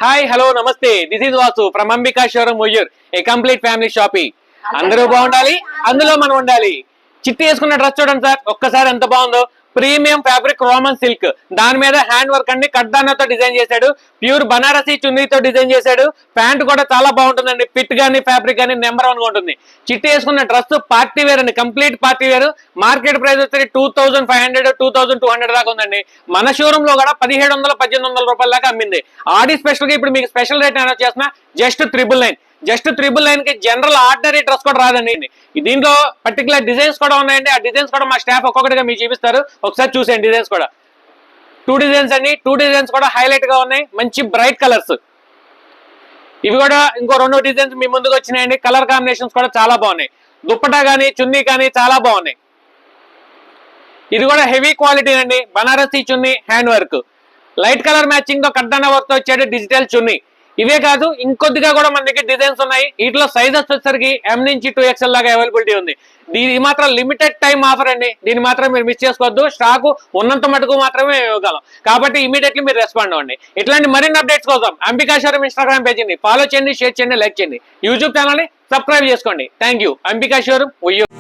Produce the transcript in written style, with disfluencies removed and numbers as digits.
Hi hello నమస్తే, this is Vasu from Ambika showroom Vuyyuru, A complete family shopping. అందరూ బాగుండాలి, అందులో మనం ఉండాలి. చిట్టి వేసుకున్న డ్రెస్ చూడండి సార్, ఒక్కసారి ఎంత బాగుందో. ప్రీమియం ఫ్యాబ్రిక్ రోమన్ సిల్క్, దాని మీద హ్యాండ్ వర్క్ అన్ని కడ్డానాతో డిజైన్ చేశాడు. ప్యూర్ బనారసి చున్నీతో డిజైన్ చేశాడు. ప్యాంట్ కూడా చాలా బాగుంటుందండి, ఫిట్ గానీ ఫ్యాబ్రిక్ గానీ నెంబర్ 1 గా ఉంటుంది. చిట్టి వేసుకున్న డ్రెస్ పార్టీ వేర్ అండి, complete party wear. Market price వచ్చి 2500 2200 దాకా ఉందండి. మన షోరూమ్ లో కూడా 1700 1800 రూపాయల దాకా అమ్మింది. ఆడి స్పెషల్ గా ఇప్పుడు మీకు స్పెషల్ రేట్ అనౌన్స్ చేస్తున్నా, జస్ట్ 999. జస్ట్ 999 కి జనరల్ ఆర్డినరీ డ్రెస్ కూడా రాదండి. దీంట్లో పర్టికులర్ డిజైన్స్ కూడా ఉన్నాయండి. ఆ డిజైన్స్ కూడా మా స్టాఫ్ ఒక్కొక్కటిగా మీకు చూపిస్తారు, ఒకసారి చూసేయండి. డిజైన్స్ కూడా 2 డిజైన్స్ అండి, 2 డిజైన్స్ కూడా హైలైట్ గా ఉన్నాయి, మంచి బ్రైట్ కలర్స్. ఇవి కూడా ఇంకో 2 డిజైన్స్ మీ ముందుకు వచ్చినాయండి. కలర్ కాంబినేషన్స్ కూడా చాలా బాగున్నాయి. దుప్పటా కానీ చున్నీ కానీ చాలా బాగున్నాయి. ఇది కూడా హెవీ క్వాలిటీ అండి, Banarasi chunni hand work, light colour matching తో కడ్డాన వర్క్ తో వచ్చేది డిజిటల్ చున్నీ. ఇవే కాదు ఇంకొద్దిగా కూడా మన దగ్గర డిజైన్స్ ఉన్నాయి. వీటిలో సైజెస్ వచ్చేసరికి M నుంచి 2XL లాగా అవైలబిలిటీ ఉంది. దీని మాత్రం లిమిటెడ్ టైం ఆఫర్ అండి, దీన్ని మాత్రం మీరు మిస్ చేసుకోవద్దు. స్టాక్ ఉన్నంత మటుకు మాత్రమే ఇవ్వగలం, కాబట్టి ఇమీడియట్లీ మీరు రెస్పాండ్ అవ్వండి. ఇట్లాంటి మరిన్ని అప్డేట్స్ కోసం అంబికా షోరూమ్ ఇన్స్టాగ్రామ్ పేజీని ఫాలో చేయండి, షేర్ చేయండి, లైక్ చేయండి. యూట్యూబ్ ఛానల్ ని సబ్స్క్రైబ్ చేసుకోండి. Thank you. Ambika showroom Uyyuru.